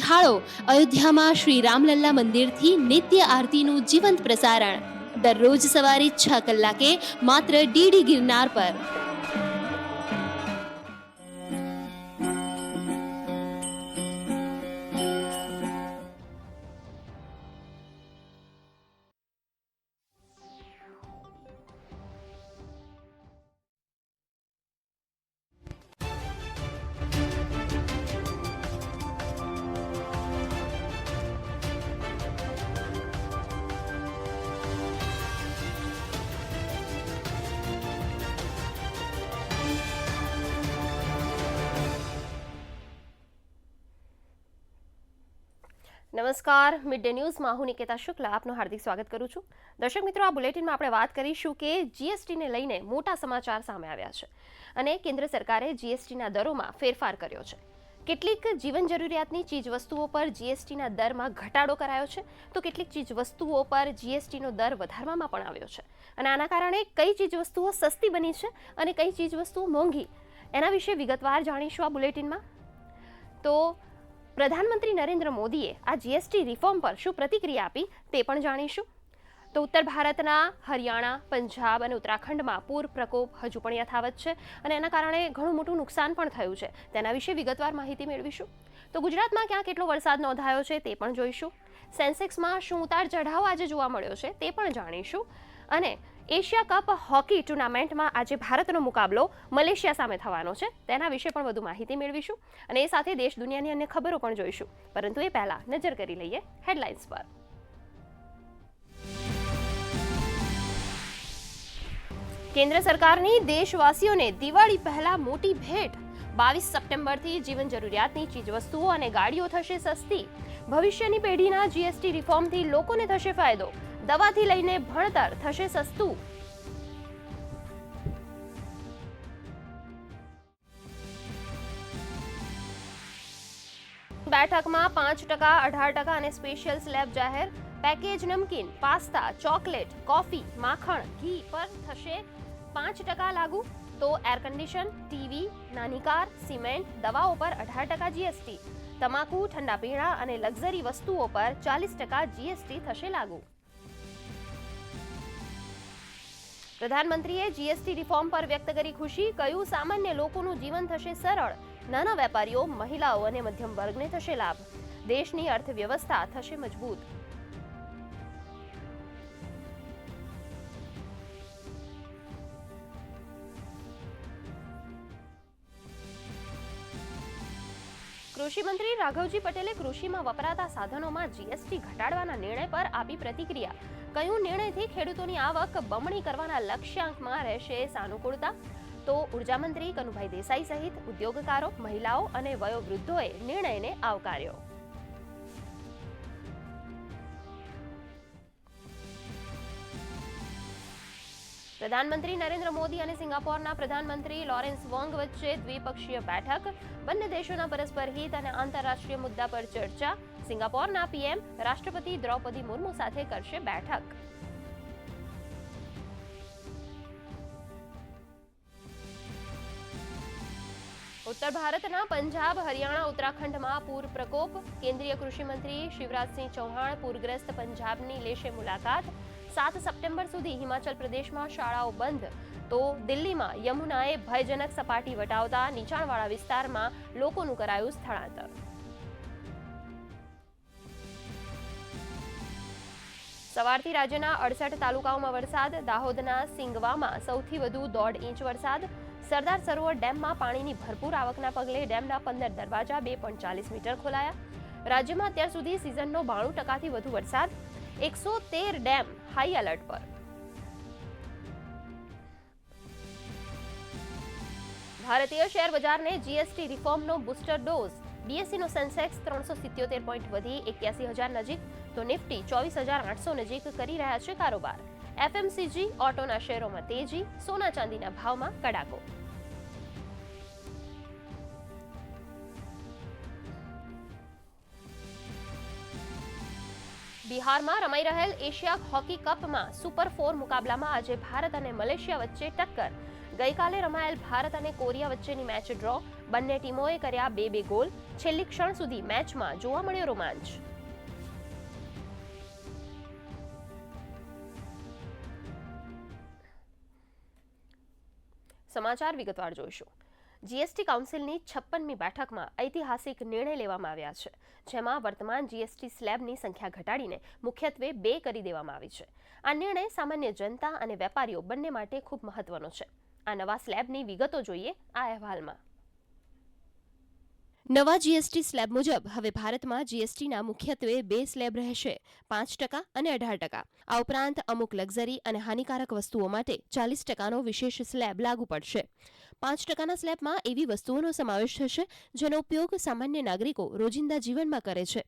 નિહાળો અયોધ્યામાં શ્રી રામલલ્લા મંદિરથી નિત્ય આરતીનું જીવંત પ્રસારણ દરરોજ સવારે 6 કલાકે માત્ર ડીડી ગિરનાર પર. નમસ્કાર, મિડ ડે ન્યૂઝમાં હું નિકેતા શુક્લા આપનું હાર્દિક સ્વાગત કરું છું. દર્શક મિત્રો, આ બુલેટિનમાં આપણે વાત કરીશું કે જીએસટીને લઈને મોટા સમાચાર સામે આવ્યા છે અને કેન્દ્ર સરકારે જીએસટીના દરોમાં ફેરફાર કર્યો છે. કેટલીક જીવન જરૂરિયાતની ચીજવસ્તુઓ પર જીએસટીના દરમાં ઘટાડો કરાયો છે તો કેટલીક ચીજવસ્તુઓ પર જીએસટીનો દર વધારવામાં પણ આવ્યો છે અને આના કારણે કઈ ચીજવસ્તુઓ સસ્તી બની છે અને કઈ ચીજવસ્તુઓ મોંઘી, એના વિશે વિગતવાર જાણીશું આ બુલેટિનમાં. તો પ્રધાનમંત્રી નરેન્દ્ર મોદીએ આ જીએસટી રિફોર્મ પર શું પ્રતિક્રિયા આપી તે પણ જાણીશું. તો ઉત્તર ભારતના હરિયાણા, પંજાબ અને ઉત્તરાખંડમાં પૂર પ્રકોપ હજુ પણ યથાવત છે અને એના કારણે ઘણું મોટું નુકસાન પણ થયું છે. તેના વિશે વિગતવાર માહિતી મેળવીશું. તો ગુજરાતમાં ક્યાં કેટલો વરસાદ નોંધાયો છે તે પણ જોઈશું. સેન્સેક્સમાં શું ઉતાર ચઢાવ આજે જોવા મળ્યો છે તે પણ જાણીશું. અને એશિયા કપ હોકી ટુર્નામેન્ટમાં આજે ભારતનો મુકાબલો મલેશિયા સામે થવાનો છે, તેના વિશે પણ વધુ માહિતી મેળવીશું અને એ સાથે દેશ દુનિયાની અન્ય ખબરો પણ જોઈશું. પરંતુ એ પહેલા નજર કરી લઈએ હેડલાઇન્સ પર. કેન્દ્ર સરકારની દેશવાસીઓને દિવાળી પહેલા મોટી ભેટ. 22 સપ્ટેમ્બરથી જીવન જરૂરિયાતની ચીજવસ્તુઓ અને ગાડીઓ થશે સસ્તી. ભવિષ્યની પેઢીના જીએસટી રિફોર્મથી લોકોને થશે ફાયદો. દવાથી લઈને ભણતર થશે સસ્તું. બેઠકમાં 5%, 18% અને સ્પેશિયલ સ્લેબ જાહેર. પેકેજ નમકીન, પાસ્તા, ચોકલેટ, કોફી, માખણ, ઘી પર થશે 5% લાગુ. તો એર કન્ડિશન, ટીવી, નાની કાર, સિમેન્ટ, દવાઓ પર 18% જીએસટી. તમાકુ, ઠંડા પીણા અને લક્ઝરી વસ્તુઓ પર 40% જીએસટી થશે લાગુ. પ્રધાનમંત્રીએ જીએસટી રિફોર્મ પર વ્યક્ત કરી ખુશી. કહ્યું, સામાન્ય લોકોનું જીવન થશે સરળ. નાના વેપારીઓ, મહિલાઓ અને મધ્યમ વર્ગને થશે લાભ. દેશની અર્થવ્યવસ્થા થશે મજબૂત. કૃષિ મંત્રી રાઘવજી પટેલે કૃષિમાં વપરાતા સાધનોમાં જીએસટી ઘટાડવાના નિર્ણય પર આપી પ્રતિક્રિયા. કહ્યું, નિર્ણયથી ખેડૂતોની આવક બમણી કરવાના લક્ષ્યાંકમાં રહેશે સાનુકૂળતા. તો ઉર્જા મંત્રી કનુભાઈ દેસાઈ સહિત ઉદ્યોગકારો, મહિલાઓ અને વયોવૃદ્ધોએ નિર્ણયને આવકાર્યો. પ્રધાનમંત્રી નરેન્દ્ર મોદી અને સિંગાપોરના પ્રધાનમંત્રી લોરેન્સ વોંગ વચ્ચે દ્વિપક્ષીય બેઠક. બંને દેશોના પરસ્પર હિત અને આંતરરાષ્ટ્રીય મુદ્દા પર ચર્ચા. સિંગાપોરના પીએમ રાષ્ટ્રપતિ દ્રૌપદી મુર્મુ સાથે કરશે બેઠક. ઉત્તર ભારતના પંજાબ, હરિયાણા, ઉત્તરાખંડમાં પૂર પ્રકોપ. કેન્દ્રીય કૃષિ મંત્રી શિવરાજસિંહ ચૌહાણ પૂરગ્રસ્ત પંજાબની લેશે મુલાકાત. 7 સપ્ટેમ્બર સુધી હિમાચલ પ્રદેશમાં શાળાઓ બંધ. તો દિલ્હીમાં યમુનાએ ભયજનક સપાટી વટાવતા નીચાણવાળા વિસ્તારમાં લોકોનું કરાયું સ્થળાંતર. સવારથી રાજ્યના 68 તાલુકાઓમાં વરસાદ. દાહોદના સિંગવામાં સૌથી વધુ 1.5 ઇંચ વરસાદ. સરદાર સરોવર ડેમમાં પાણીની ભરપૂર આવકના પગલે ડેમના 15 દરવાજા 2.40 મીટર ખોલાયા. રાજ્યમાં અત્યાર સુધી સિઝનનો 92%થી વધુ વરસાદ. 113 ડેમ હાઈ એલર્ટ પર. ભારતીય શેર બજારને જીએસટી રિફોર્મનો બૂસ્ટર ડોઝ. બીએસસીનો સેન્સેક્સ 377 પોઈન્ટ વધી 81,000 નજીક, તો નિફ્ટી 24,800 નજીક કરી રહ્યા છે કારોબાર. એફએમસીજી, ઓટોના શેરોમાં તેજી. સોના ચાંદીના ભાવમાં કડાકો. બિહારમાં રમાઈ રહેલ એશિયા હોકી કપમાં સુપર 4 મુકાબલામાં આજે ભારત અને મલેશિયા વચ્ચે ટક્કર. ગઈકાલે રમાયેલ ભારત અને કોરિયા વચ્ચેની મેચ ડ્રો. બંને ટીમોએ કર્યા 2-2 ગોલ. છેલ્લી ક્ષણ સુધી મેચમાં જોવા મળ્યો રોમાંચ. સમાચાર વિગતવાર જોઈશું. જીએસટી કાઉન્સિલની 56મી બેઠકમાં ઐતિહાસિક નિર્ણય લેવામાં આવ્યા છે, જેમાં વર્તમાન જીએસટી સ્લેબની સંખ્યા ઘટાડીને મુખ્યત્વે 2 કરી દેવામાં આવી છે. આ નિર્ણય સામાન્ય જનતા અને વેપારીઓ બંને માટે ખૂબ મહત્વનો છે. આ નવા સ્લેબની વિગતો જોઈએ આ અહેવાલમાં. નવા જીએસટી સ્લેબ મુજબ હવે ભારતમાં જીએસટીના મુખ્યત્વે 2 સ્લેબ રહેશે, 5% અને 18%. આ ઉપરાંત અમુક લક્ઝરી અને હાનિકારક વસ્તુઓ માટે 40%નો વિશેષ સ્લેબ લાગુ પડશે. 5%ના સ્લેબમાં એવી વસ્તુઓનો સમાવેશ થશે જેનો ઉપયોગ સામાન્ય નાગરિકો રોજિંદા જીવનમાં કરે છે,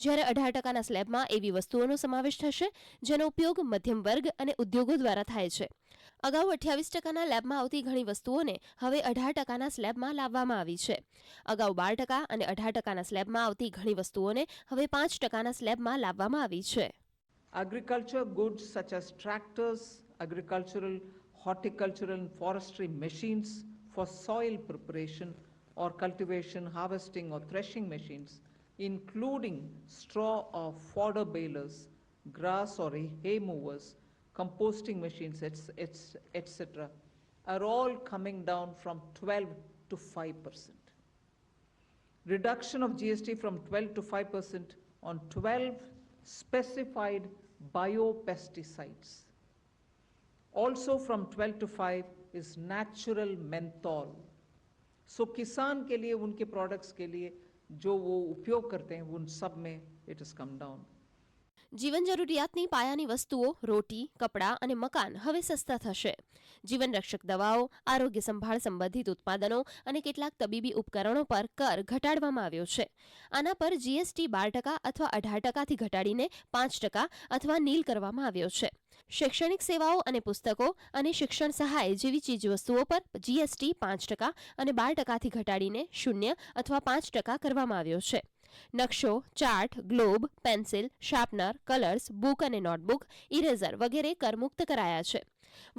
જ્યારે 18%ના સ્લેબમાં એવી વસ્તુઓનો સમાવેશ થશે જેનો ઉપયોગ મધ્યમ વર્ગ અને ઉદ્યોગો દ્વારા થાય છે. અગાઉ 28%ના લેબમાં આવતી ઘણી વસ્તુઓને હવે 18%ના સ્લેબમાં લાવવામાં આવી છે. અગાઉ 12% અને 18%ના સ્લેબમાં આવતી ઘણી વસ્તુઓને હવે 5%ના સ્લેબમાં લાવવામાં આવી છે. Agriculture goods such as tractors, agricultural, horticultural and forestry machines for soil preparation or cultivation, harvesting or threshing machines, including straw or fodder balers, grass or hay movers, composting machines, etc., are all coming down from 12 to 5%. Reduction of GST from 12 to 5% on 12 specified biopesticides. Also from 12 to 5 is natural menthol. So किसान के लिए उनके products के लिए जो वो उपयोग करते हैं उन सब में it has come down. જીવન જરૂરિયાતની પાયાની વસ્તુઓ, રોટી, કપડાં અને મકાન હવે સસ્તા થશે. જીવન રક્ષક દવાઓ, આરોગ્ય સંભાળ સંબંધિત ઉત્પાદનો અને કેટલાક તબીબી ઉપકરણો પર કર ઘટાડવામાં આવ્યો છે. આના પર જીએસટી 12% અથવા 18%થી ઘટાડીને 5% અથવા નીલ કરવામાં આવ્યો છે. શૈક્ષણિક સેવાઓ અને પુસ્તકો અને શિક્ષણ સહાય જેવી ચીજવસ્તુઓ પર જીએસટી 5% અને 12%થી ઘટાડીને 0 અથવા 5% કરવામાં આવ્યો છે. નકશો, chart, globe, pencil, sharpener, colours, book અને નોટબુક, ઇરેઝર વગેરે કરમુક્ત કરાયા છે.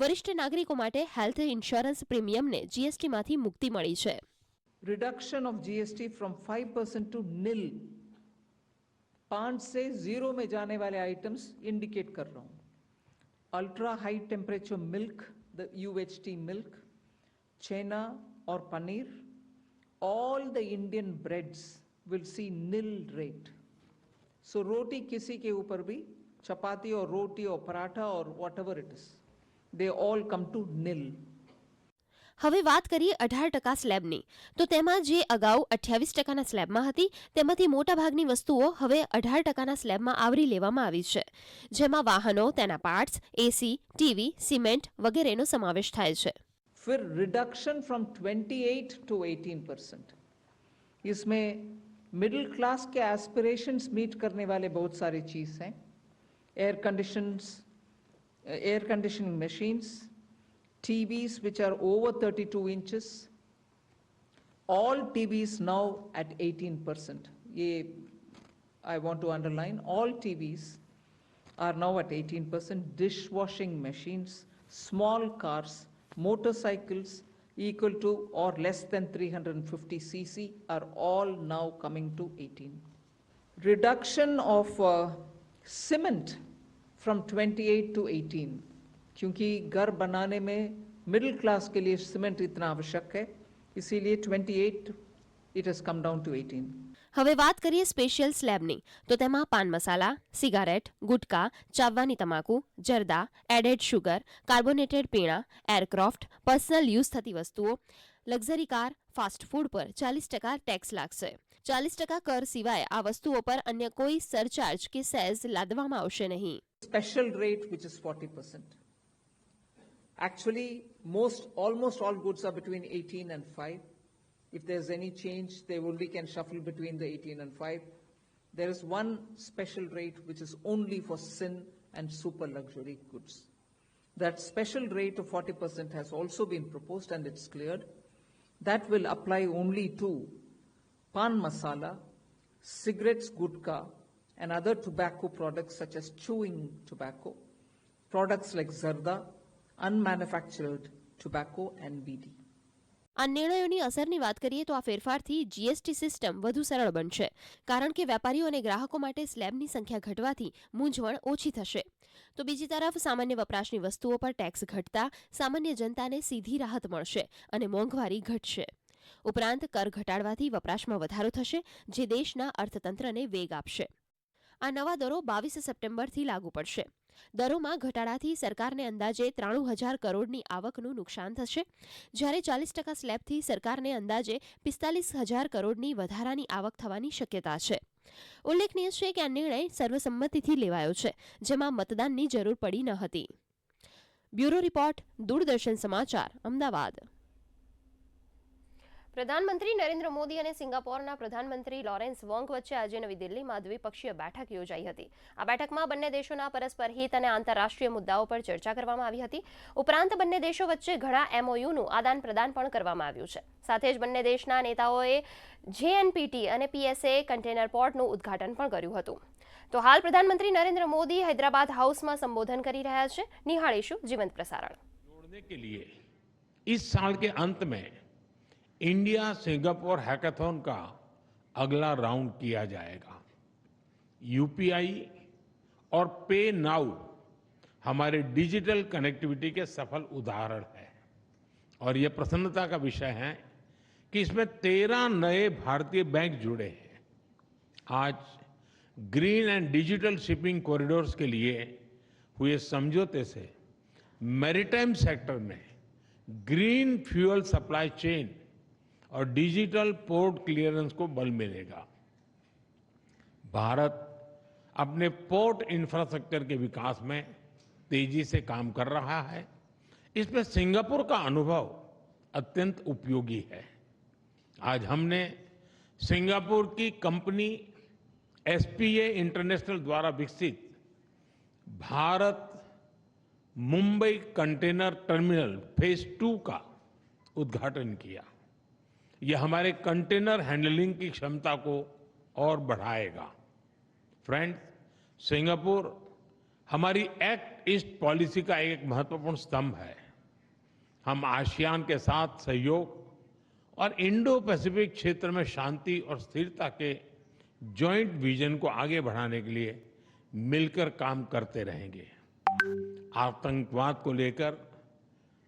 વરિષ્ઠ નાગરિકો માટે હેલ્થ ઇન્સ્યોરન્સ પ્રીમિયમને જીએસટીમાંથી મુક્તિ મળી છે. Reduction of GST from 5% to nil. 5 से 0 में जाने वाले आइटम्स इंडिकेट कर रहा हूं. Ultra high temperature milk, the UHT milk, chena or paneer, all the Indian breads will see nil rate. So roti kisi ke upar bhi, chapati or roti or paratha or whatever it is, they all come to nil. હવે વાત કરીએ 18% સ્લેબની, તો તેમાં જે અગાઉ 28%ના સ્લેબમાં હતી તેમાંથી મોટાભાગની વસ્તુઓ હવે 18%ના સ્લેબમાં આવરી લેવામાં આવી છે, જેમાં વાહનો, તેના પાર્ટ્સ, એસી, ટીવી, સિમેન્ટ વગેરેનો સમાવેશ થાય છે. फिर रिडक्शन फ्रॉम 28 to 18%. इसमें मिडिल क्लास के एस्पिरेशंस मीट करने वाले बहुत सारी चीज हैं. Air conditioning machines, TVs which are over 32 inches, all TVs now at 18%. I want to underline, all TVs are now at 18%. Dishwashing machines, small cars, motorcycles equal to or less than 350 cc are all now coming to 18. Reduction of cement from 28 to 18. क्योंकि घर बनाने में middle class के लिए cement इतना आवश्यक है, इसीलिए 28 it has come down to 18. હવે વાત કરીએ સ્પેશિયલ સ્લેબની, તો તેમાં પાન મસાલા, સિગારેટ, ગુટકા, ચાવવાની તમાકુ, જરદા, એડેડ શુગર, કાર્બોનેટેડ પીણા, એરક્રાફ્ટ, પર્સનલ યુઝ થતી વસ્તુઓ, લક્ઝરી કાર, ફાસ્ટ ફૂડ પર 40% ટેક્સ લાગશે. 40% કર સિવાય આ વસ્તુઓ પર અન્ય કોઈ સરચાર્જ કે સેઝ લાદવામાં આવશે નહીં. Special rate which is 40%. Actually, almost all goods are between 18 and 5. If there's any change, they only can shuffle between the 18 and 5. There is one special rate which is only for sin and super luxury goods. That special rate of 40% has also been proposed and it's cleared. That will apply only to pan masala, cigarettes, gutka, and other tobacco products such as chewing tobacco, products like zarda, unmanufactured tobacco and BD. આ નિર્ણયોની અસરની વાત કરીએ તો આ ફેરફારથી GST system વધુ સરળ બનશે, કારણ કે વેપારીઓ અને ગ્રાહકો માટે સ્લેબની સંખ્યા ઘટવાથી મૂંઝવણ ઓછી થશે. તો બીજી તરફ સામાન્ય વપરાશની વસ્તુઓ પર ટેક્સ ઘટતા સામાન્ય જનતાને સીધી રાહત મળશે અને મોંઘવારી ઘટશે. ઉપરાંત કર ઘટાડવાથી વપરાશમાં વધારો થશે, જે દેશના અર્થતંત્રને વેગ આપશે. આ નવા દરો 22 સપ્ટેમ્બરથી લાગુ પડશે. દરોમાં ઘટાડાથી સરકારને અંદાજે 93,000 કરોડની આવકનું નુકસાન થશે, જ્યારે 40% સ્લેબથી સરકારને અંદાજે 45,000 કરોડની વધારાની આવક થવાની શક્યતા છે. ઉલ્લેખનીય છે કે આ નિર્ણય સર્વસંમતિથી લેવાયો છે, જેમાં મતદાનની જરૂર પડી ન હતી. બ્યુરો રિપોર્ટ, દૂરદર્શન સમાચાર, અમદાવાદ. પ્રધાનમંત્રી નરેન્દ્ર મોદી અને સિંગાપોરના પ્રધાનમંત્રી લોરેન્સ વોંગ વચ્ચે આજે નવી દિલ્હીમાં દ્વિપક્ષીય બેઠક યોજાઈ હતી. આ બેઠકમાં બંને દેશોના પરસ્પર હિત અને આંતરરાષ્ટ્રીય મુદ્દાઓ પર ચર્ચા કરવામાં આવી હતી. ઉપરાંત બંને દેશો વચ્ચે ઘણા MOUનું આદાન પ્રદાન પણ કરવામાં આવ્યું છે. સાથે જ બંને દેશના નેતાઓએ JNPT અને PSA કન્ટેનર પોર્ટનું ઉદ્ઘાટન પણ કર્યું હતું. તો હાલ પ્રધાનમંત્રી નરેન્દ્ર મોદી હૈદરાબાદ હાઉસમાં સંબોધન કરી રહ્યા છે. નિહાળીશું જીવંત પ્રસારણ. जोड़ने के लिए इस साल के अंत में इंडिया सिंगापुर हैकाथॉन का अगला राउंड किया जाएगा. यूपीआई और पे नाउ हमारे डिजिटल कनेक्टिविटी के सफल उदाहरण है और ये प्रसन्नता का विषय है कि इसमें 13 नए भारतीय बैंक जुड़े हैं. आज green and digital shipping corridors के लिए हुए समझौते से मैरीटाइम सेक्टर में ग्रीन फ्यूल सप्लाई चेन और डिजिटल पोर्ट क्लियरेंस को बल मिलेगा. भारत अपने पोर्ट इंफ्रास्ट्रक्चर के विकास में तेजी से काम कर रहा है. इसमें सिंगापुर का अनुभव अत्यंत उपयोगी है. आज हमने सिंगापुर की कंपनी SPA इंटरनेशनल द्वारा विकसित Bharat Mumbai container terminal phase 2 का उद्घाटन किया. यह हमारे कंटेनर हैंडलिंग की क्षमता को और बढ़ाएगा. फ्रेंड्स, सिंगापुर हमारी एक्ट ईस्ट पॉलिसी का एक महत्वपूर्ण स्तंभ है. हम आसियान के साथ सहयोग और इंडो पैसिफिक क्षेत्र में शांति और स्थिरता के जॉइंट विजन को आगे बढ़ाने के लिए मिलकर काम करते रहेंगे. आतंकवाद को लेकर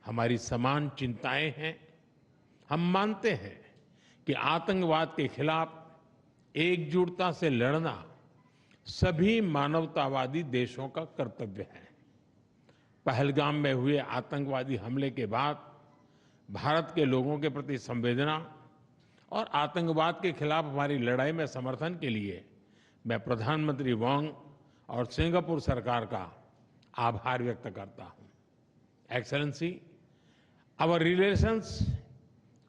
हमारी समान चिंताएं हैं. हम मानते हैं कि आतंकवाद के खिलाफ एकजुटता से लड़ना सभी मानवतावादी देशों का कर्तव्य है. पहलगाम में हुए आतंकवादी हमले के बाद भारत के लोगों के प्रति संवेदना और आतंकवाद के खिलाफ हमारी लड़ाई में समर्थन के लिए मैं प्रधानमंत्री वोंग और सिंगापुर सरकार का आभार व्यक्त करता हूं. Excellency, our relations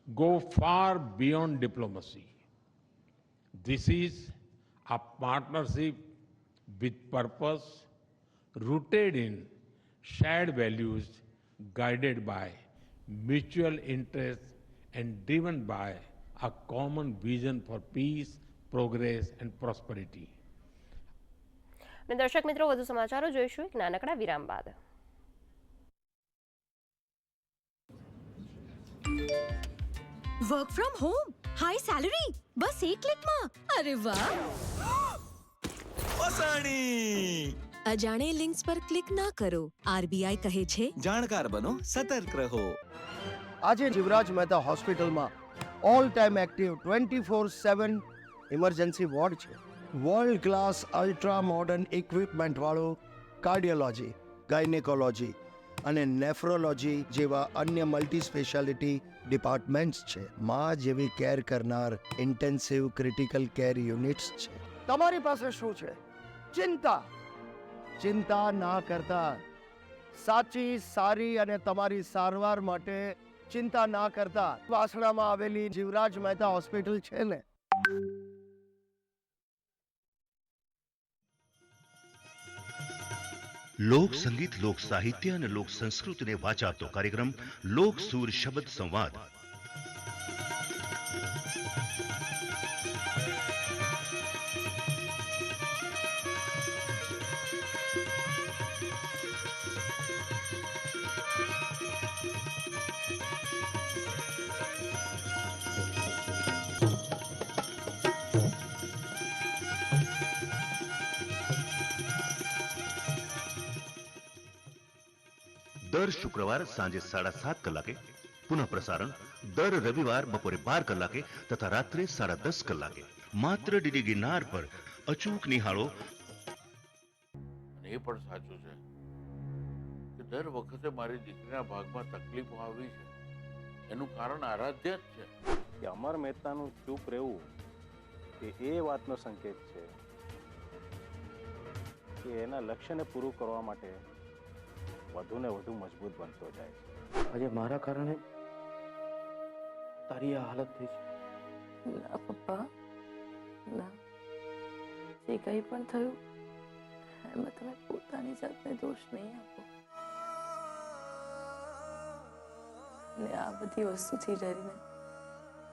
go far beyond diplomacy. This is a partnership with purpose, rooted in shared values, guided by mutual interest and driven by a common vision for peace, progress and prosperity. દર્શક મિત્રો, વધુ સમાચારો જોઈશું એક નાનકડા વિરામ બાદ. Work from home, high salary, बस एक क्लिक में. अरे वाह! ફસાણી. અજાણે લિંક્સ પર ક્લિક ના કરો. આરબીઆઈ કહે છે, જાણકાર બનો, સતર્ક રહો. આજે જીવરાજ મહેતા હોસ્પિટલમાં all time active 24/7 emergency ward છે. World class ultra modern equipment વાળો કાર્ડિયોલોજી, ગાયનેકોલોજી અને નેફ્રોલોજી જેવા અન્ય મલ્ટી સ્પેશિયાલિટી ડિપાર્ટમેન્ટ્સ છે. માં જેવી કેર કરનાર ઇન્ટેન્સિવ ક્રિટિકલ કેર યુનિટ્સ છે. તમારી પાસે શું છે? ચિંતા. ચિંતા ના કરતા સાચી, સારી અને તમારી સારવાર માટે ચિંતા ના કરતા વાસણામાં આવેલી જીવરાજ મહેતા હોસ્પિટલ છે ને. लोक संगीत, लोक साहित्य અને લોક સંસ્કૃતિને વાચાતો કાર્યક્રમ લોક સૂર શબ્દ સંવાદ. દર શુક્રવાર સાંજે 7:30 કલાકે, પુનઃ પ્રસારણ દર રવિવાર બપોરે 12 કલાકે તથા રાત્રે 10:30 કલાકે માત્ર ડીડી ગિરનાર પર અચૂક નિહાળો. એ પણ સાચું છે કે દર વખતે મારી દીકરીના ભાગમાં તકલીફો આવી છે, એનું કારણ આરાધ્ય જ છે. કે અમર મહેતાનું ચૂપ રહેવું એ વાતનો સંકેત છે કે એના લક્ષ્યને પૂરું કરવા માટે વધુ ને વધુ મજબૂત બનતો જાય છે. આજે મારા કારણે તારી આ હાલત થઈ છે. ના પપ્પા, ના, જે કંઈ પણ થયું એમાં તમે પોતાની જાતને દોષ નહીં આપો અને આ બધી વસ્તુથી ડરીને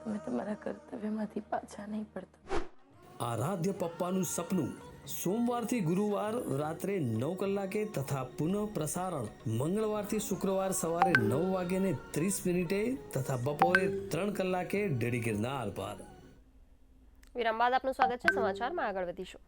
તમે તમારા કર્તવ્યમાંથી પાછા નહીં પડતા. આરાધ્ય પપ્પાનું સપનું સોમવારથી ગુરુવાર રાત્રે 9 કલાકે તથા પુનઃ પ્રસારણ મંગળવારથી શુક્રવાર સવારે 9:30 તથા બપોરે 3 કલાકે ડીડી ગિરનાર પર. વિરામ બાદ આપનું સ્વાગત છે. સમાચારમાં આગળ વધીશું.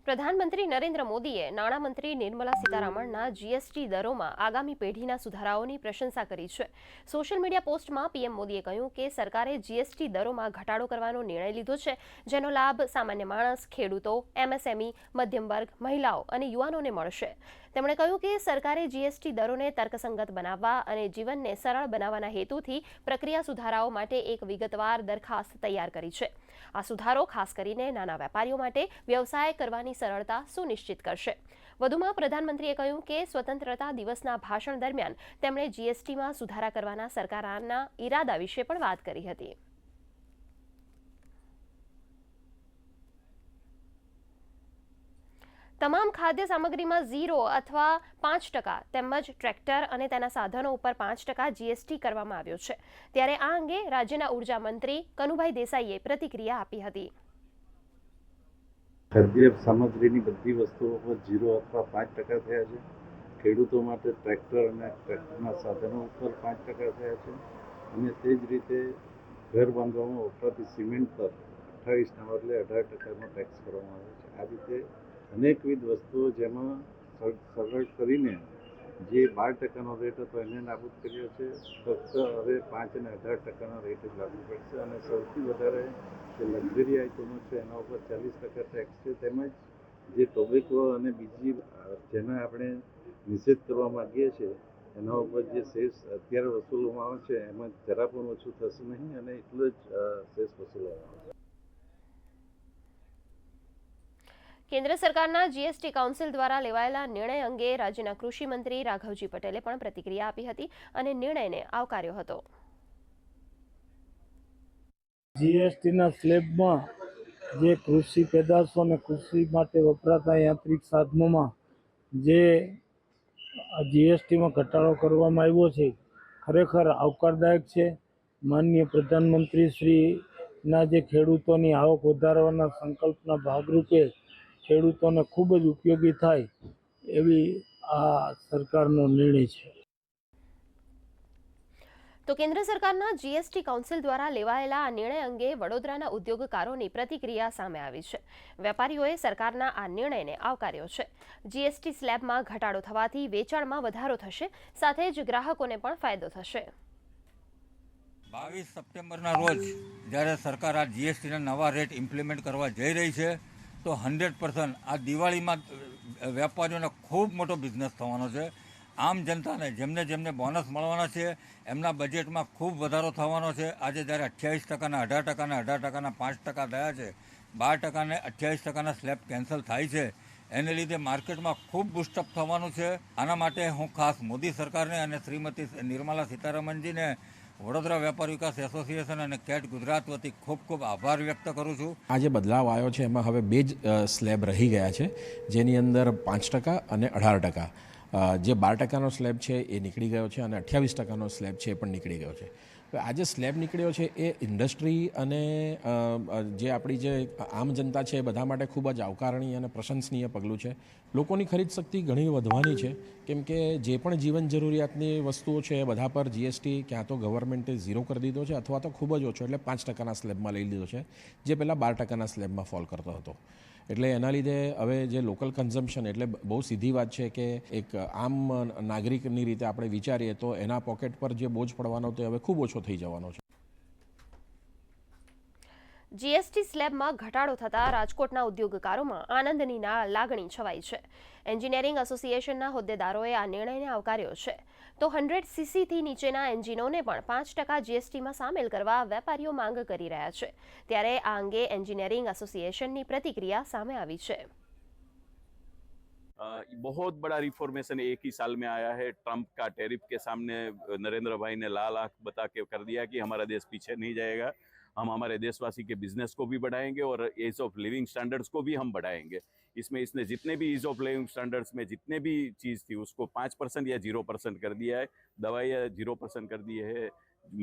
પ્રધાનમંત્રી નરેન્દ્ર મોદીએ નાણામંત્રી નિર્મલા સીતારામનના જીએસટી દરોમાં આગામી પેઢીના સુધારાઓની પ્રશંસા કરી છે. સોશિયલ મીડિયા પોસ્ટમાં પીએમ મોદીએ કહ્યું કે સરકારે જીએસટી દરોમાં ઘટાડો કરવાનો નિર્ણય લીધો છે, જેનો લાભ સામાન્ય માણસ, ખેડૂતો, એમએસએમઈ, મધ્યમ વર્ગ, મહિલાઓ અને યુવાનોને મળશે. તેમણે કહ્યું કે સરકારે જીએસટી દરોને તર્કસંગત બનાવવા અને જીવનને સરળ બનાવવાના હેતુથી પ્રક્રિયા સુધારાઓ માટે એક વિગતવાર દરખાસ્ત તૈયાર કરી છે. આ સુધારો ખાસ કરીને નાના વેપારીઓ માટે વ્યવસાય કરવાની સરળતા સુનિશ્ચિત કરશે. વધુમાં પ્રધાનમંત્રીએ કહ્યું કે સ્વતંત્રતા દિવસના ભાષણ દરમિયાન તેમણે જીએસટીમાં સુધારા કરવાના સરકારના ઈરાદા વિશે પણ વાત કરી હતી. તમામ ખાદ્ય સામગ્રીમાં 0 અથવા 5% તેમજ ટ્રેક્ટર અને તેના સાધનો ઉપર 5% જીએસટી કરવામાં આવ્યો છે. ત્યારે આ અંગે રાજ્યના ઉર્જા મંત્રી કનુભાઈ દેસાઈએ પ્રતિક્રિયા આપી હતી. ખાદ્ય સામગ્રીની બધી વસ્તુઓ પર 0 અથવા 5% થયા છે. ખેડૂતો માટે ટ્રેક્ટર અને ટ્રેક્ટરના સાધનો ઉપર 5% થયા છે અને તે જ રીતે ઘર બાંધવામાં વપરાતી સિમેન્ટ પર 28% એટલે 18%નો ટેક્સ કરવામાં આવે છે. આ રીતે અનેકવિધ વસ્તુઓ જેમાં સરળ કરીને જે 12%નો રેટ હતો એને નાબૂદ કર્યો છે. ફક્ત હવે 5 અને 18%ના રેટ જ લાગુ પડશે અને સૌથી વધારે જે લક્ઝરી આઇટમો છે એના ઉપર 40% ટેક્સ છે. તેમજ જે ટોબેકો અને બીજી જેના આપણે નિષેધ કરવા માગીએ છીએ એના ઉપર જે સેસ અત્યારે વસૂલવામાં આવે છે એમાં જરા પણ ઓછું થશે નહીં અને એટલો જ સેસ વસૂલવામાં આવશે. કેન્દ્ર સરકારના જીએસટી કાઉન્સિલ દ્વારા લેવાયેલા નિર્ણય અંગે રાજ્યના કૃષિ મંત્રી રાઘવજી પટેલે પણ પ્રતિક્રિયા આપી હતી અને નિર્ણયને આવકાર્યો હતો. જીએસટીના સ્લેબમાં જે કૃષિ પેદાશો અને કૃષિ માટે વપરાતા યાંત્રિક સાધનોમાં જે જીએસટીમાં ઘટાડો કરવામાં આવ્યો છે ખરેખર આવકારદાયક છે. માનનીય પ્રધાનમંત્રી શ્રીના જે ખેડૂતોની આવક વધારવાના સંકલ્પના ભાગરૂપે ખેડૂતોને ખૂબ જ ઉપયોગી થાય એવી આ સરકારનો નિર્ણય છે. તો કેન્દ્ર સરકારના જીએસટી કાઉન્સિલ દ્વારા લેવાયેલા આ નિર્ણય અંગે વડોદરાના ઉદ્યોગકારોની પ્રતિક્રિયા સામે આવી છે. વેપારીઓએ સરકારના આ નિર્ણયને આવકાર્યો છે. જીએસટી સ્લેબમાં ઘટાડો થવાથી વેચાણમાં વધારો થશે, સાથે જ ગ્રાહકોને પણ ફાયદો થશે. 22 સપ્ટેમ્બરના રોજ જ્યારે સરકાર આ જીએસટીના નવા રેટ ઇમ્પ્લિમેન્ટ કરવા જઈ રહી છે તો 100% આ દિવાળીમાં વેપારીઓને ખૂબ મોટો બિઝનેસ થવાનો છે. આમ જનતાને જેમને જેમને બોનસ મળવાના છે એમના બજેટમાં ખૂબ વધારો થવાનો છે. આજે જ્યારે 28%, 18%, 5% થયા છે, 12% ને 28%ના સ્લેબ કેન્સલ થાય છે, એને લીધે માર્કેટમાં ખૂબ બુસ્ટઅપ થવાનું છે. આના માટે હું ખાસ મોદી સરકારને અને શ્રીમતી નિર્મલા સીતારામનજીને વડોદરા વેપાર વિકાસ એસોસિએશન અને કેટ ગુજરાત વતી ખૂબ ખૂબ આભાર વ્યક્ત કરું છું. આ જે બદલાવ આવ્યો છે એમાં હવે 2 જ સ્લેબ રહી ગયા છે, જેની અંદર 5% અને 18%. જે 12%નો સ્લેબ છે એ નીકળી ગયો છે અને 28%નો સ્લેબ છે એ પણ નીકળી ગયો છે. આ જે સ્લેબ નીકળ્યો છે એ ઇન્ડસ્ટ્રી અને જે આપણી જે આમ જનતા છે એ બધા માટે ખૂબ જ આવકારણીય અને પ્રશંસનીય પગલું છે. લોકોની ખરીદ શક્તિ ઘણી વધવાની છે, કેમ કે જે પણ જીવન જરૂરિયાતની વસ્તુઓ છે એ બધા પર જીએસટી ક્યાં તો ગવર્મેન્ટે 0 કરી દીધો છે અથવા તો ખૂબ જ ઓછો એટલે 5%ના સ્લેબમાં લઈ લીધો છે, જે પહેલાં 12%ના સ્લેબમાં ફોલ કરતો હતો. એટલે એના લીધે હવે જે લોકલ કન્ઝમ્પશન એટલે બહુ સીધી વાત છે કે એક આમ નાગરિકની રીતે આપણે વિચારીએ તો એના પોકેટ પર જે બોજ પડવાનો તે હવે ખૂબ ઓછો થઈ જવાનો છે. જીએસટી સ્લેબમાં ઘટાડો થતાં રાજકોટના ઉદ્યોગકારોમાં આનંદની લાગણી છવાઈ છે. એન્જિનિયરિંગ એસોસિએશનના હોદ્દેદારોએ આ નિર્ણયને આવકાર્યો છે. તો 100 સીસીથી નીચેના એન્જિનોને પણ 5% જીએસટીમાં સામેલ કરવા વેપારીઓ માંગ કરી રહ્યા છે. ત્યારે આ અંગે એન્જિનિયરિંગ એસોસિએશનની પ્રતિક્રિયા સામે આવી છે. बहुत बड़ा रिफॉर्मेशन एक ही साल में आया है. ट्रंप का टैरिफ के सामने नरेंद्र भाई ने लाल आंख बता के कर दिया कि हमारा देश पीछे नहीं जाएगा. हम हमारे देशवासी के बिजनेस को भी बढ़ाएंगे और ईज ऑफ लिविंग स्टैंडर्ड्स को भी हम बढ़ाएंगे. इसमें इसने जितने भी ईज ऑफ लिविंग स्टैंडर्ड्स में जितने भी चीज़ थी उसको 5% या 0% कर दिया है. दवाइयाँ 0% कर दी है.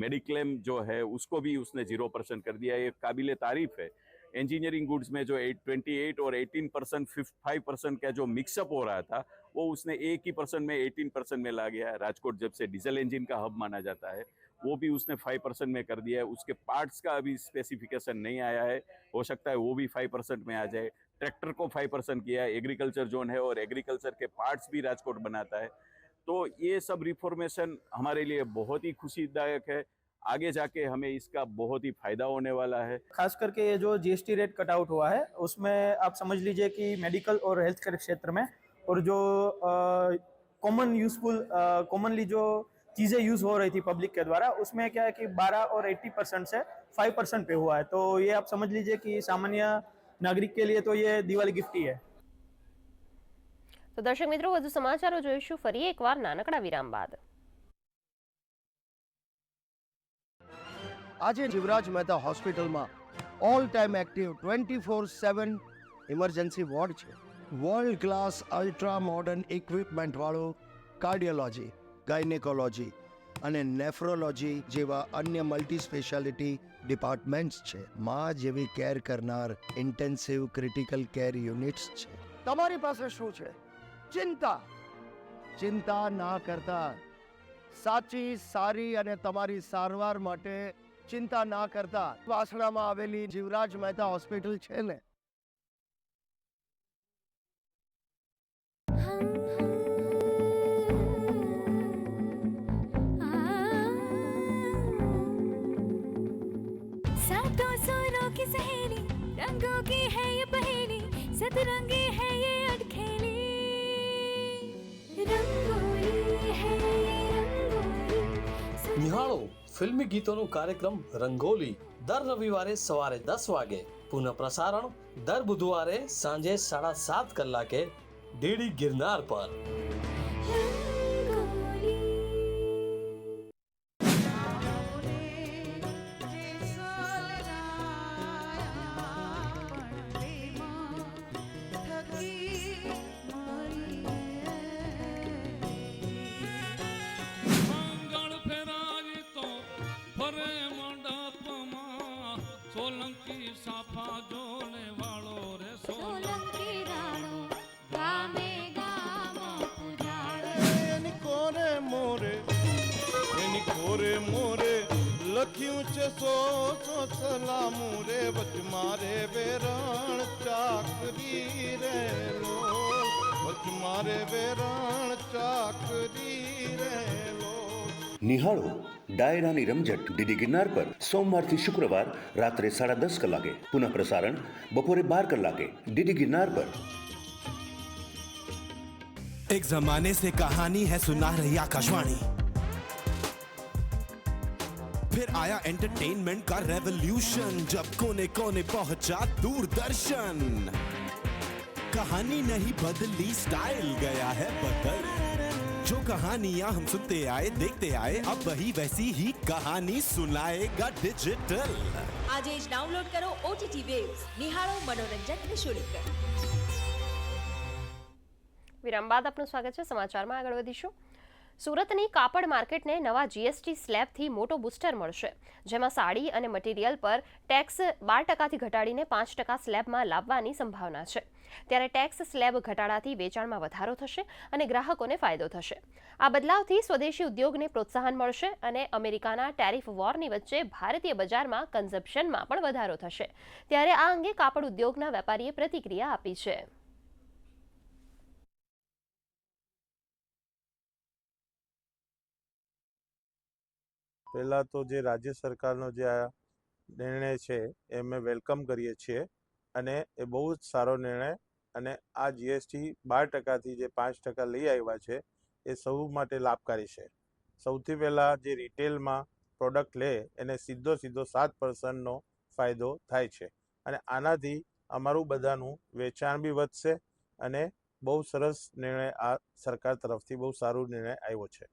मेडिक्लेम जो है उसको भी उसने 0% कर दिया है. ये काबिल तारीफ है. इंजीनियरिंग गुड्स में जो 28 और 18% 5% का जो मिक्सअप हो रहा था वो उसने एक ही परसेंट में 18% में ला गया है. राजकोट जब से डीजल इंजन का हब माना जाता है वो भी उसने 5% में कर दिया है. उसके पार्ट्स का अभी स्पेसिफिकेशन नहीं आया है, हो सकता है वो भी 5% में आ जाए. ट्रैक्टर को 5% किया है. एग्रीकल्चर जोन है और एग्रीकल्चर के पार्ट्स भी राजकोट बनाता है. तो ये सब रिफॉर्मेशन हमारे लिए बहुत ही खुशीदायक है. आगे जाके हमें इसका बहुत ही फायदा होने वाला है. खास करके ये जो जीएसटी रेट कट आउट हुआ है उसमें आप समझ लीजिए कि मेडिकल और हेल्थ केयर क्षेत्र में और जो कॉमनली जो चीज़ें यूज़ हो रही थी पब्लिक के द्वारा उसमें क्या है कि 12 और 80% से 5% पे हुआ है. तो ये आप समझ लीजिए कि सामान्य नागरिक के लिए तो ये दिवाली गिफ्ट ही है. તો દર્શક મિત્રો, વધુ સમાચારો જોઈશું ફરી એકવાર નાનકડા વિરામ બાદ. આજે જીવરાજ મહેતા હોસ્પિટલમાં all time active 24/7 emergency ward છે. World class ultra modern equipment વાળો કાર્ડિયોલોજી, ગાયનેકોલોજી અને નેફ્રોલોજી જેવા અન્ય મલ્ટી સ્પેશિયાલિટી ડિપાર્ટમેન્ટ્સ છે. માં જેવી કેર કરનાર ઇન્ટેન્સિવ ક્રિટિકલ કેર યુનિટ્સ છે. તમારી પાસે શું છે? ચિંતા ના કરતા સાચી, સારી અને તમારી સારવાર માટે ચિંતા ના કરતા વાસણામાં આવેલી જીવરાજ મહેતા હોસ્પિટલ છે ને. सातों सुरों की सहेली, रंगों की है ये पहेली, सतरंगी है ये अटखेली, रंगोली है ये रंगोली. નિહાળો ફિલ્મી ગીતોનો કાર્યક્રમ રંગોલી દર રવિવારે સવારે 10 વાગે, પુનઃ પ્રસારણ દર બુધવારે સાંજે 7:30 કલાકે ડીડી ગિરનાર પર. લખ્યું છે સો સલામું રે વચ મારે વેરણ ચાકરી રે લો, વચ મારે વેરણ ચાકરી રે લો. નિહાળો ડાયરાની રમઝટ ડીડી ગિરનાર પર સોમવારથી શુક્રવાર રાત્રે 10:30 કલાકે. પુનઃ પ્રસારણ બપોરે 12 કલાકે ડીડી ગિરનાર પર. एक जमाने से कहानी है सुना रही आकाशवाणी, फिर आया एंटरटेनमेंट का रेवोल्यूशन जब कोने कोने पहुंचा दूरदर्शन. कहानी नहीं बदली, स्टाइल गया है बदल. जो कहानियां हम सुनते आए देखते आए अब वही वैसी ही कहानी सुनाएगा डिजिटल. આજે જ ડાઉનલોડ કરો OTT વેવ્સ. નિહાળો મનોરંજન નિઃશુલ્ક. વિરામ બાદ આપનું સ્વાગત છે. સમાચારમાં આગળ વધીશું. સુરતની કાપડ માર્કેટને નવા જીએસટી સ્લેબથી મોટો બૂસ્ટર મળશે, જેમાં સાડી અને મટીરિયલ પર ટેક્સ 12% ઘટાડીને 5% સ્લેબમાં લાવવાની સંભાવના છે. ત્યારે ટેક્સ સ્લેબ ઘટાડાથી વેચાણમાં વધારો થશે અને ગ્રાહકોને ફાયદો થશે. આ બદલાવથી સ્વદેશી ઉદ્યોગને પ્રોત્સાહન મળશે અને અમેરિકાના ટેરિફ વોરની વચ્ચે ભારતીય બજારમાં કન્ઝમ્પશનમાં પણ વધારો થશે. ત્યારે આ અંગે કાપડ ઉદ્યોગના વેપારીએ પ્રતિક્રિયા આપી છે. પહેલાં તો જે રાજ્ય સરકારનો જે આ નિર્ણય છે એ અમે વેલકમ કરીએ છીએ અને એ બહુ જ સારો નિર્ણય, અને આ જીએસટી 12%થી જે 5% લઈ આવ્યા છે એ સૌ માટે લાભકારી છે. સૌથી પહેલાં જે રિટેલમાં પ્રોડક્ટ લે એને સીધો 7%નો ફાયદો થાય છે, અને આનાથી અમારું બધાનું વેચાણ બી વધશે અને બહુ સરસ નિર્ણય આ સરકાર તરફથી બહુ સારો નિર્ણય આવ્યો છે.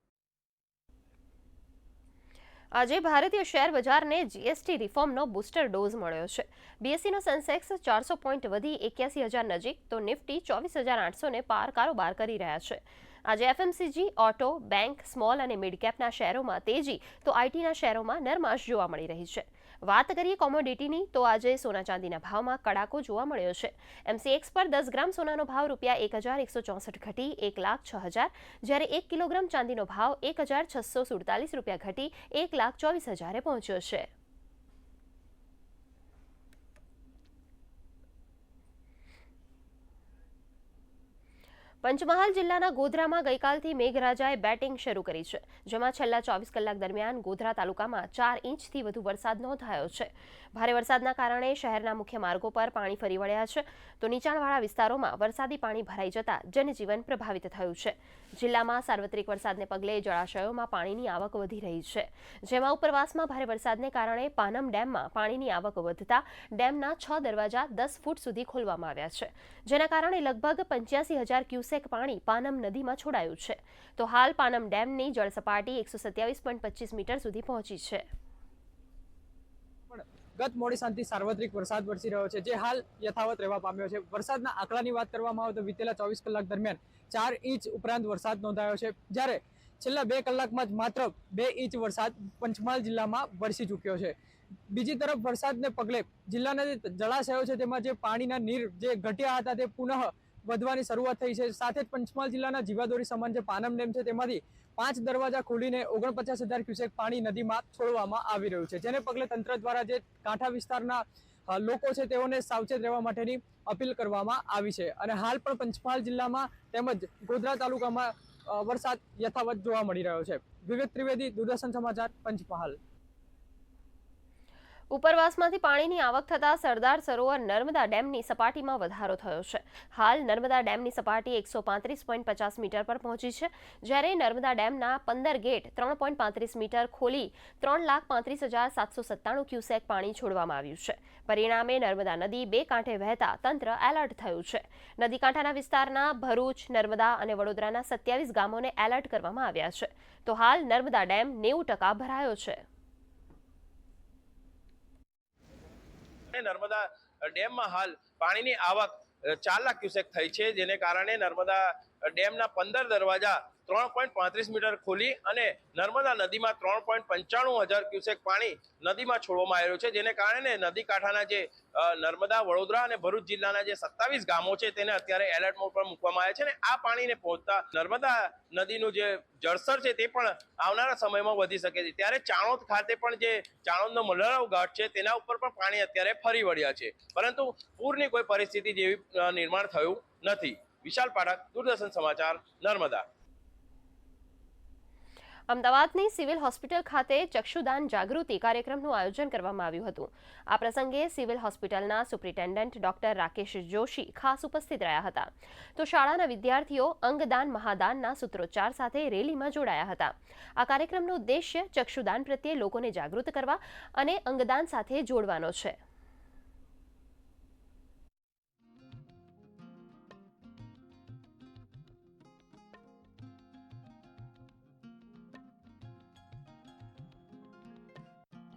આજે ભારતીય શેર બજારને જીએસટી રિફોર્મનો બૂસ્ટર ડોઝ મળ્યો છે. બીએસસીનો સેન્સેક્સ 400 પોઈન્ટ વધી 81,000 નજીક, તો નિફ્ટી 24,800ને પાર કારોબાર કરી રહ્યા છે. આજે એફએમસીજી, ઓટો, બેંક, સ્મોલ અને મિડ કેપના શેરોમાં તેજી, તો આઈટીના શેરોમાં નરમાશ જોવા મળી રહી છે. વાત કરીએ કોમોડિટીની, તો આજે સોના ચાંદીના ભાવમાં કડાકો જોવા મળ્યો છે. એમસીએક્સ પર 10 ગ્રામ સોનાનો ભાવ ₹1,164 ઘટી 1,06,000, જ્યારે 1 કિલોગ્રામ ચાંદીનો ભાવ ₹1,647 ઘટી 1,24,000 પહોંચ્યો છે. પંચમહાલ જિલ્લાના ગોધરામાં ગઈકાલથી મેઘરાજાએ બેટિંગ શરૂ કરી છે, જેમાં છેલ્લા 24 કલાક દરમિયાન ગોધરા તાલુકામાં 4 ઇંચથી વધુ વરસાદ નોંધાયો છે. ભારે વરસાદના કારણે શહેરના મુખ્ય માર્ગો પર પાણી ફરી વળ્યા છે, તો નીચાણવાળા વિસ્તારોમાં વરસાદી પાણી ભરાઈ જતા જનજીવન પ્રભાવિત થયું છે. જિલ્લામાં સાર્વત્રિક વરસાદને પગલે જળાશયોમાં પાણીની આવક વધી રહી છે, જેમાં ઉપરવાસમાં ભારે વરસાદને કારણે પાનમ ડેમમાં પાણીની આવક વધતા ડેમના 6 દરવાજા 10 ફૂટ સુધી ખોલવામાં આવ્યા છે, જેના કારણે લગભગ 85,000 ક્યુસેક પાણી પાનમ નદીમાં છોડાયું છે. તો હાલ પાનમ ડેમની જળ સપાટી 127.25 મીટર સુધી પહોંચી છે. ગત મોડી સાંજથી સાર્વત્રિક વરસાદ વરસી રહ્યો છે, જે હાલ યથાવત રહેવા પામ્યો છે. વરસાદના આંકડાની વાત કરવામાં આવે તો વિતેલા 24 કલાક દરમિયાન 4 ઇંચ ઉપરાંત વરસાદ નોંધાયો છે, જ્યારે છેલ્લા 2 કલાકમાં જ માત્ર 2 ઇંચ વરસાદ પંચમહાલ જિલ્લામાં વરસી ચૂક્યો છે. બીજી તરફ વરસાદને પગલે જિલ્લાના જે જળાશયો છે તેમાં જે પાણીના નીર જે ઘટ્યા હતા તે પુનઃ વધવાની શરૂઆત થઈ છે. સાથે જ પંચમહાલ જિલ્લાના જીવાદોરી સમાન જે પાનમ ડેમ છે તેમાંથી 5 દરવાજા ખોલીને 49,000 ક્યુસેક પાણી નદીમાં છોડવામાં આવી રહ્યું છે, જેને પગલે તંત્ર દ્વારા જે કાંઠા વિસ્તારના લોકો છે તેઓને સાવચેત રહેવા માટેની અપીલ કરવામાં આવી છે. અને હાલ પણ પંચમહાલ જિલ્લામાં તેમજ ગોધરા તાલુકામાં વરસાદ યથાવત જોવા મળી રહ્યો છે. વિવેક ત્રિવેદી, દૂરદર્શન સમાચાર, પંચમહાલ. ઉપરવાસમાંથી પાણીની આવક થતાં સરદાર સરોવર નર્મદા ડેમની સપાટીમાં વધારો થયો છે. હાલ નર્મદા ડેમની સપાટી 135.50 મીટર પર પહોંચી છે, જ્યારે નર્મદા ડેમના 15 ગેટ 3.35 મીટર ખોલી 3,35,797 ક્યુસેક પાણી છોડવામાં આવ્યું છે. પરિણામે નર્મદા નદી 2 કાંઠે વહેતા તંત્ર એલર્ટ થયું છે. નદી કાંઠાના વિસ્તારના ભરૂચ, નર્મદા અને વડોદરાના 27 ગામોને એલર્ટ કરવામાં આવ્યા છે. તો હાલ નર્મદા ડેમ 90% ભરાયો છે. નર્મદા ડેમમાં હાલ પાણીની આવક 4 લાખ ક્યુસેક થઈ છે, જેને કારણે નર્મદા ડેમના 15 દરવાજા 3.35 મીટર ખોલી અને નર્મદા નદીમાં 3.95,000 ક્યુસેક પાણી નદીમાં છોડવામાં આવ્યું છે, જેને કારણે નદી કાંઠાના જે નર્મદા, વડોદરા અને ભરૂચ જિલ્લાના જે 27 ગામો છે તેને અત્યારે એલર્ટ મોડ પર મૂકવામાં આવ્યા છે. અને આ પાણીને પહોંચતા નર્મદા નદીનું જે જળસ્તર છે તે પણ આવનારા સમયમાં વધી શકે છે. ત્યારે ચાણોદ ખાતે પણ જે ચાણોદનો મલરાવ ઘાટ છે તેના ઉપર પણ પાણી અત્યારે ફરી વળ્યા છે, પરંતુ પૂરની કોઈ પરિસ્થિતિ જેવી નિર્માણ થયું નથી. વિશાલ પાઠક, દૂરદર્શન સમાચાર, નર્મદા. અમદાવાદની સિવિલ હોસ્પિટલ ખાતે ચક્ષુદાન જાગૃતિ કાર્યક્રમનું આયોજન કરવામાં આવ્યું હતું. આ પ્રસંગે સિવિલ હોસ્પિટલના સુપ્રિન્ટેન્ડન્ટ ડોક્ટર રાકેશ જોશી ખાસ ઉપસ્થિત રહ્યા હતા. તો શાળાના વિદ્યાર્થીઓ અંગદાન મહાદાનના સૂત્રોચ્ચાર સાથે રેલીમાં જોડાયા હતા. આ કાર્યક્રમનો ઉદ્દેશ્ય ચક્ષુદાન પ્રત્યે લોકોને જાગૃત કરવા અને અંગદાન સાથે જોડવાનો છે.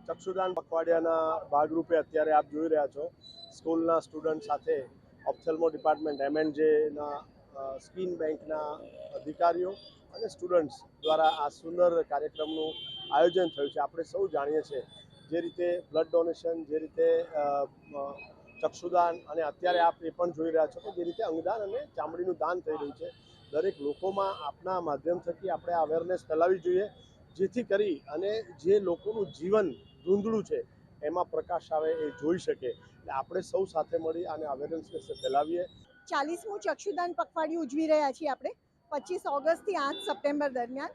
ચક્ષુદાન પખવાડિયાના ભાગરૂપે અત્યારે આપ જોઈ રહ્યા છો સ્કૂલના સ્ટુડન્ટ સાથે ઓપ્થેલ્મો ડિપાર્ટમેન્ટ MNJના સ્કિન બેંકના અધિકારીઓ અને સ્ટુડન્ટ્સ દ્વારા આ સુંદર કાર્યક્રમનું આયોજન થયું છે. આપણે સૌ જાણીએ છીએ જે રીતે બ્લડ ડોનેશન, જે રીતે ચક્ષુદાન અને અત્યારે આપ એ પણ જોઈ રહ્યા છો કે જે રીતે અંગદાન અને ચામડીનું દાન થઈ રહ્યું છે. દરેક લોકોમાં આપના માધ્યમ થકી આપણે અવેરનેસ ફેલાવવી જોઈએ, જેથી કરી અને જે લોકોનું જીવન ધૂંધળું છે એમાં પ્રકાશ આવે, એ જોઈ શકે. એટલે આપણે સૌ સાથે મળી અને અવેરનેસ ફેલાવીએ. 40મું ચક્ષુદાન પખવાડિયું ઉજવી રહ્યા છીએ આપણે 25 ઓગસ્ટથી 8 સપ્ટેમ્બર દરમિયાન.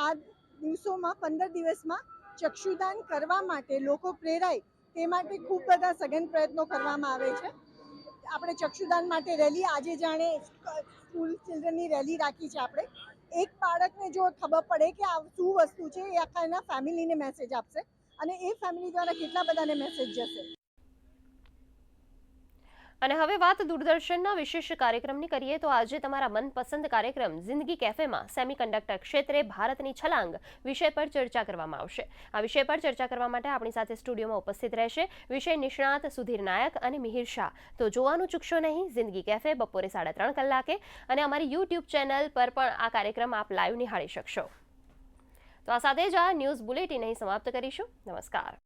આ દિવસોમાં 15 દિવસમાં ચક્ષુદાન કરવા માટે લોકો પ્રેરાય તે માટે ખૂબ બધા સઘન પ્રયત્નો કરવામાં આવે છે. આપણે ચક્ષુદાન માટે રેલી, આજે જાણે સ્કૂલ ચિલ્ડ્રનની રેલી રાખી છે. આપણે એક બાળકને જો ખબર પડે કે આ શું વસ્તુ છે, એ આખા એના ફેમિલીને મેસેજ આપશે અને એ ફેમિલી દ્વારા કેટલા બધાને મેસેજ જશે. અને હવે વાત દૂરદર્શનના વિશેષ કાર્યક્રમની કરીએ તો આજે તમારા મનપસંદ કાર્યક્રમ જિંદગી કેફેમાં સેમિકન્ડક્ટર ક્ષેત્રે ભારતની છલાંગ વિષય પર ચર્ચા કરવામાં આવશે. આ વિષય પર ચર્ચા કરવા માટે આપણી સાથે સ્ટુડિયોમાં ઉપસ્થિત રહેશે વિષય નિષ્ણાત સુધીર નાયક અને મિહિર શાહ. તો જોવાનું ચૂકશો નહીં જિંદગી કેફે બપોરે 3:30 કલાકે, અને અમારી યુટ્યુબ ચેનલ પર પણ આ કાર્યક્રમ આપ લાઈવ નિહાળી શકશો. તો આ સાથે જ આ ન્યૂઝ બુલેટિન અહીં સમાપ્ત કરીશું. નમસ્કાર.